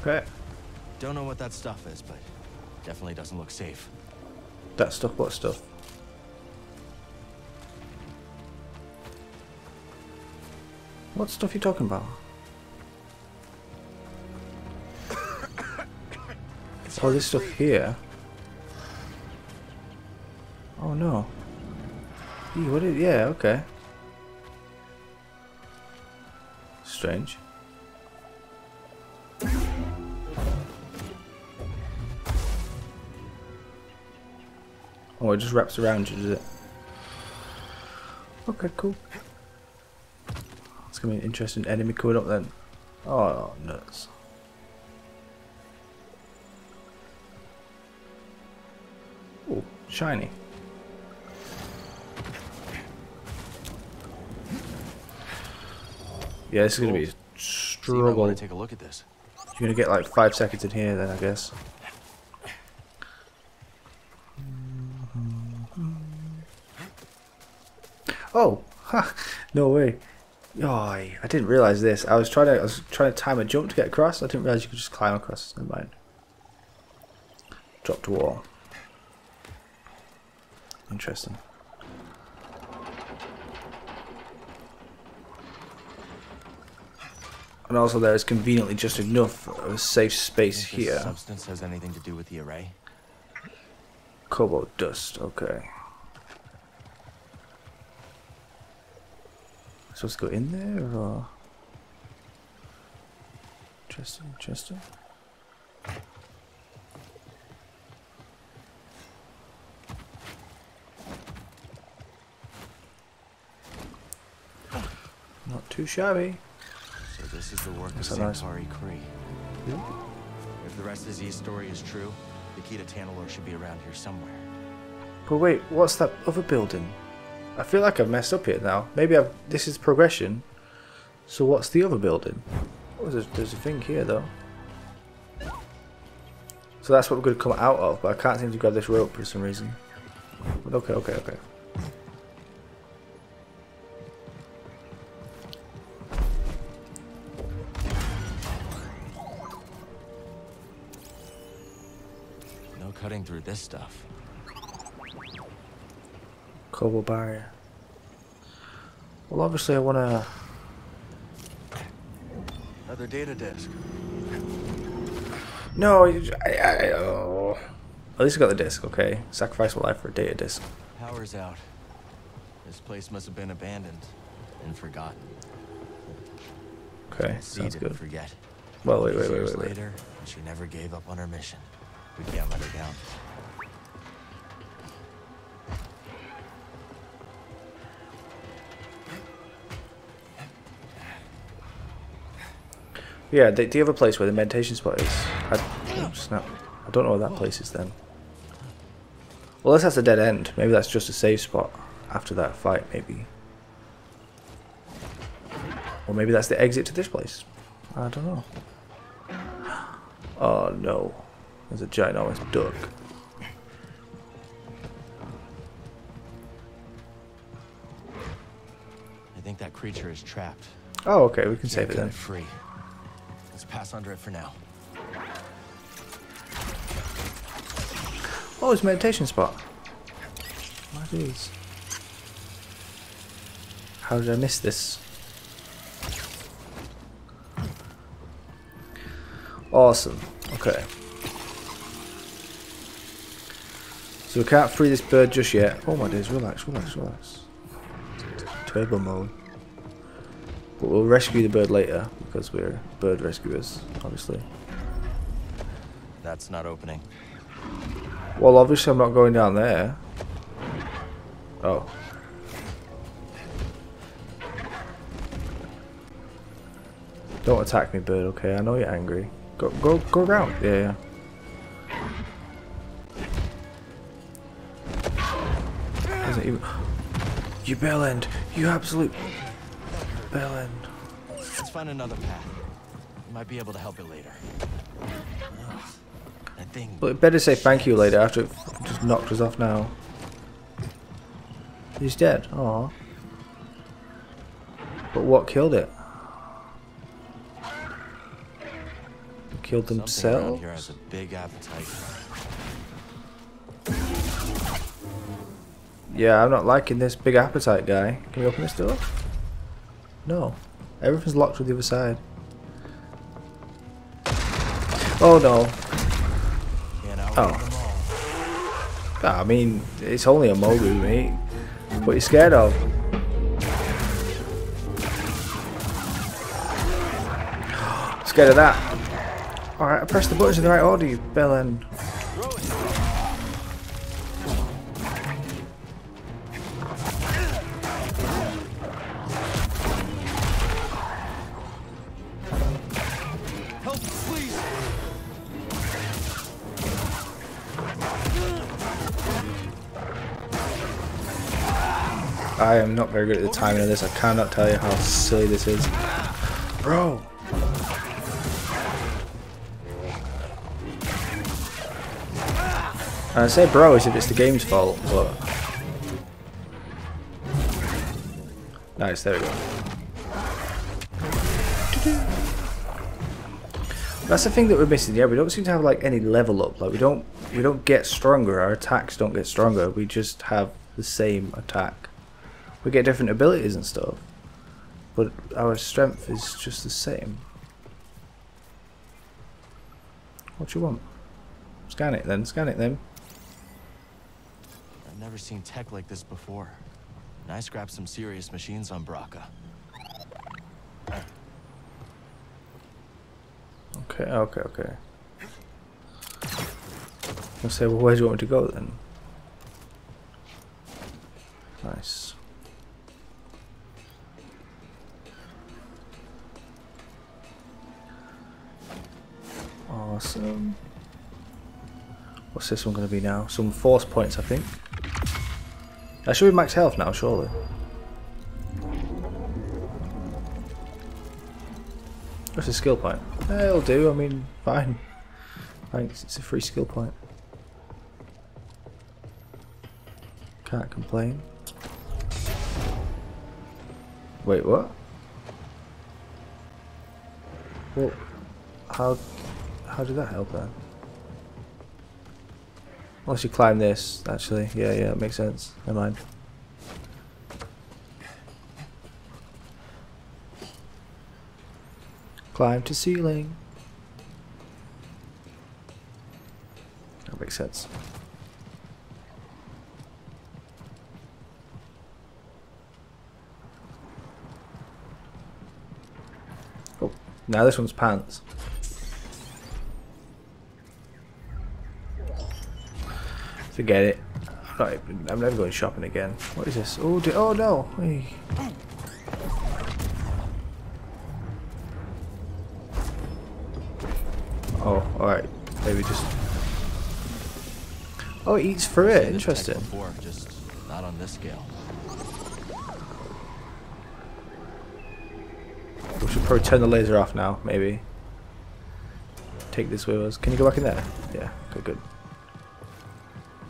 Okay. Don't know what that stuff is, but definitely doesn't look safe. That stuff, what stuff? What stuff are you talking about? Oh, this stuff here. Oh no. Eee, what is? Yeah, okay. Strange. Oh, it just wraps around you, does it? Okay, cool. It's gonna be an interesting enemy coming up then. Oh, nuts. Oh, shiny. Yeah, this is gonna be a struggle. I want to take a look at this. You're gonna get like 5 seconds in here then, I guess. Oh, ha, no way. Oh, I didn't realize this. I was trying to time a jump to get across. I didn't realize you could just climb across. Never mind. Drop to wall. Interesting. And also there is conveniently just enough of a safe space here. This substance has anything to do with the array? Koboh Dust, okay. Supposed to go in there or? Interesting, interesting. Not too shabby. So this is the work of That's a nice Sankari Kree. If the rest of Z's story is true, the key to Tanalorr should be around here somewhere. But wait, what's that other building? I feel like I've messed up here now. Maybe this is progression. So what's the other building? Oh, there's a thing here though. So that's what we're going to come out of, but I can't seem to grab this rope for some reason. But okay, okay, okay. No cutting through this stuff. Koboh barrier. Well, obviously I want to... Another data disk. No, oh. At least I got the disc, okay. Sacrifice my life for a data disc. Power's out. This place must have been abandoned and forgotten. Okay, sounds good. Forget. Well, wait. Years later, she never gave up on her mission. We can't let her down. Yeah, the other place where the meditation spot is. Snap. I don't know where that place is then. Well, unless that's a dead end. Maybe that's just a save spot after that fight, maybe. Or maybe that's the exit to this place. I don't know. Oh no. There's a ginormous duck. I think that creature is trapped. Oh, okay, we can save it then. Free. Let's pass under it for now. Oh, it's a meditation spot. What is? How did I miss this? Awesome. Okay. So we can't free this bird just yet. Oh my days, relax. Turbo mode. But we'll rescue the bird later because we're bird rescuers, obviously. That's not opening. Well, obviously I'm not going down there. Oh. Don't attack me, bird, okay? I know you're angry. Go around. Yeah. Doesn't even... You bellend. You absolute bellend. Let's find another path. We might be able to help it later. That thing. But it better say thank you later after it just knocked us off now. He's dead. Aw. But what killed it? killed Something around themselves? here has a big appetite. Yeah, I'm not liking this big appetite guy. Can we open this door? No. Everything's locked with the other side. Oh no. Oh. I mean, it's only a Mogu, mate. What are you scared of? Scared of that. Alright, I pressed the buttons in the right order, you bellend. Help, please. I am not very good at the timing of this. I cannot tell you how silly this is. Bro! And I say bro as if it's the game's fault, but... Nice, there we go. That's the thing that we're missing, yeah, we don't seem to have like any level up. Like we don't get stronger, our attacks don't get stronger, we just have the same attack. We get different abilities and stuff, but our strength is just the same. What do you want? Scan it then, scan it then. I've never seen tech like this before. And I scrapped some serious machines on Braca. Okay. I'll say, well, where do you want me to go then? Nice. Awesome. What's this one going to be now? Some force points, I think. I should be max health now, surely. What's a skill point? It'll do, I mean, fine. Thanks, it's a free skill point. Can't complain. Wait, what? Well, how did that help then? Unless you climb this, actually. Yeah, it makes sense. Never mind. Climb to ceiling. That makes sense. Oh, now this one's pants. Forget it. I'm never going shopping again. What is this? Oh, oh no! Hey. Oh, alright. Maybe just... Oh, it eats through it. Interesting. Before, just not on this scale. We should probably turn the laser off now, maybe. Take this with us. Can you go back in there? Yeah, okay, good.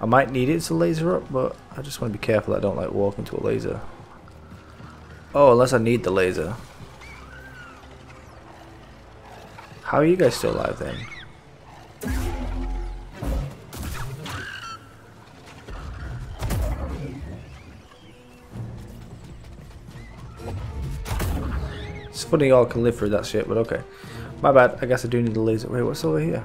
I might need it to laser up, but I just want to be careful that I don't like walk into a laser. Oh, unless I need the laser. How are you guys still alive then? It's funny y'all can live through that shit, but okay. My bad, I guess I do need the laser. Wait, what's over here?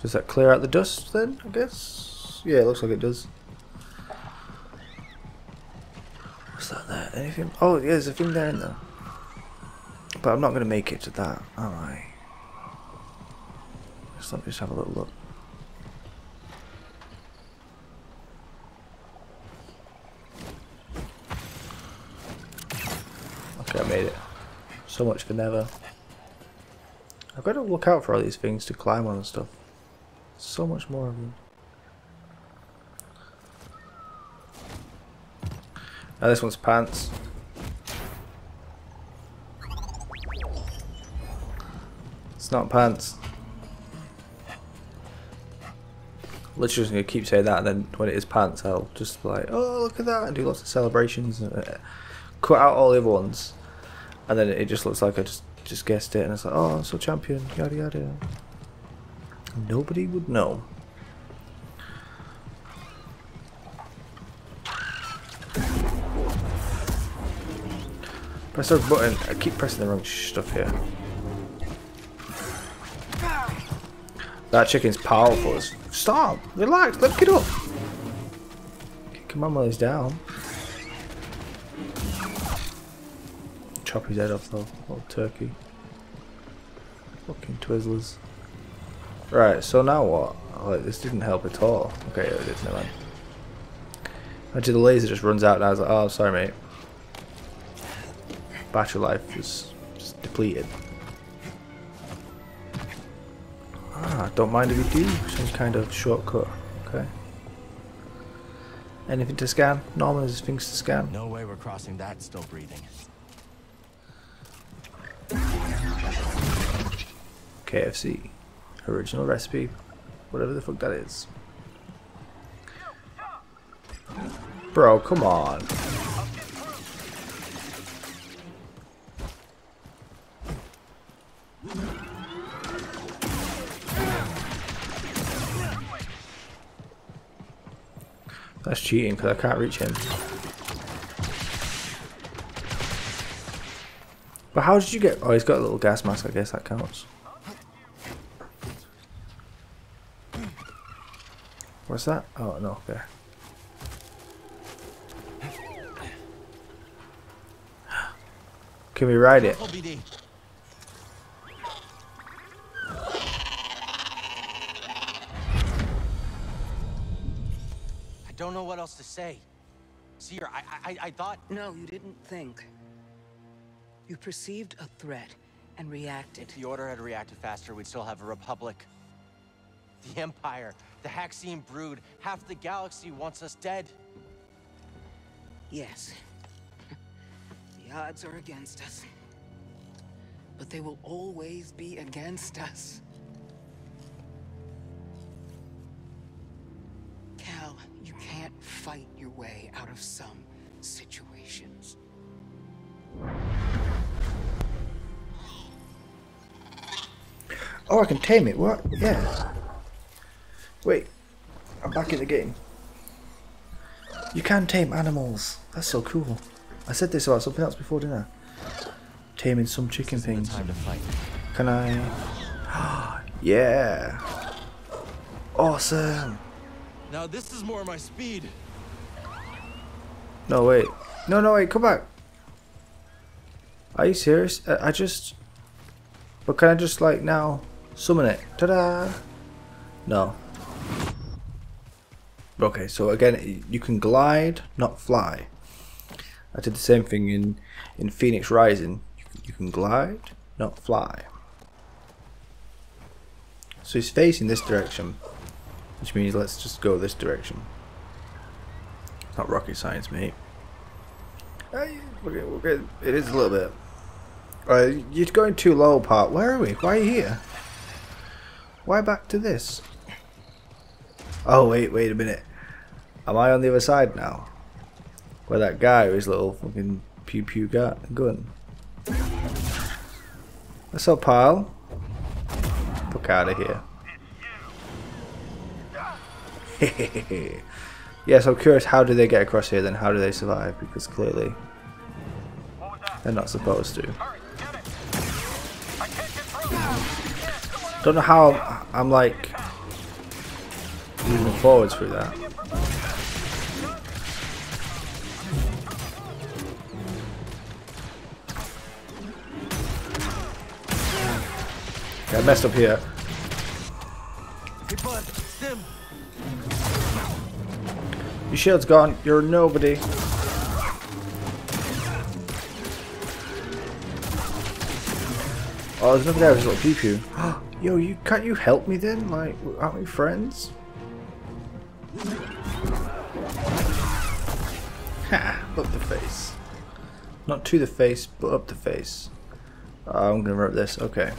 Does that clear out the dust then, I guess? Yeah, it looks like it does. What's that there? Anything? Oh, yeah, there's a thing there in there. But I'm not going to make it to that, am I? Let me just have a little look. Okay, I made it. So much for never. I've got to look out for all these things to climb on and stuff. So much more of them. Now this one's pants. It's not pants. literally just gonna keep saying that, and then when it is pants, I'll just be like, oh look at that, and do lots of celebrations, and cut out all the other ones, and then it just looks like I just guessed it, and it's like, oh, I'm so champion, yada yada. Nobody would know. Press the button. I keep pressing the wrong stuff here. That chicken's powerful. Stop! Relax! Let's get up! Kick him while he's down. Chop his head off though. Little turkey. Fucking Twizzlers. Right, so now what? Oh, like, this didn't help at all. Okay, it did, never mind. Actually, the laser just runs out and I was like, oh, sorry mate. Battery life is just depleted. Ah, don't mind if you do. Some kind of shortcut. Okay. Anything to scan? Norman has things to scan. No way we're crossing that still breathing. KFC. Original recipe. Whatever the fuck that is. Bro, come on. That's cheating because I can't reach him. But how did you get... Oh, he's got a little gas mask. I guess that counts. What's that? Oh, no. Okay. Can we ride it? Don't know what else to say. Seer, I thought... No, you didn't think. You perceived a threat and reacted. If the Order had reacted faster, we'd still have a Republic. The Empire, the Haxian brood, half the galaxy wants us dead. Yes. The odds are against us. But they will always be against us. Cal, you can't fight your way out of some situations. Oh, I can tame it. What? Yeah. Wait. I'm back in the game. You can tame animals. That's so cool. I said this about something else before, didn't I? Taming some chicken things. Time to fight. Can I? Yeah. Awesome. Now this is more my speed. No, wait. No, wait. Come back. Are you serious? I just... But can I just, like, now summon it? Ta-da! No. Okay, so again, you can glide, not fly. I did the same thing in Phoenix Rising. You can glide, not fly. So he's facing this direction, which means let's just go this direction. It's not rocket science, mate. Okay, it is a little bit. You're going too low, Part. Where are we? Why are you here? Why back to this? Oh, wait a minute. Am I on the other side now? Where that guy with his little fucking pew gun. What's up, pal? Fuck out of here. Yes, I'm curious, how do they get across here then? How do they survive? Because clearly they're not supposed to. Don't know how I'm like moving forwards through that. Okay, I messed up here. Hey bud, Stim. Your shield's gone. You're nobody. Oh, there's nothing there with his little pew-pew. Yo, can't you help me then? Like, aren't we friends? Ha! Up the face. Not to the face, but up the face. I'm gonna rip this. Okay.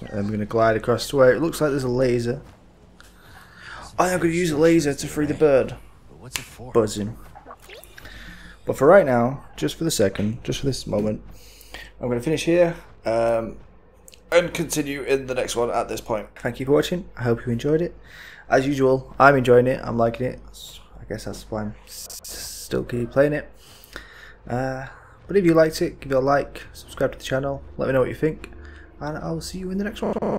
And then we're going to glide across to where it looks like there's a laser. I am going to use a laser to free the bird. But what's it for? Buzzing. But for right now, just for the second, just for this moment, I'm going to finish here and continue in the next one at this point. Thank you for watching. I hope you enjoyed it. As usual, I'm enjoying it. I'm liking it. I guess that's why I'm still keep playing it. But if you liked it, give it a like, subscribe to the channel, let me know what you think, and I'll see you in the next one.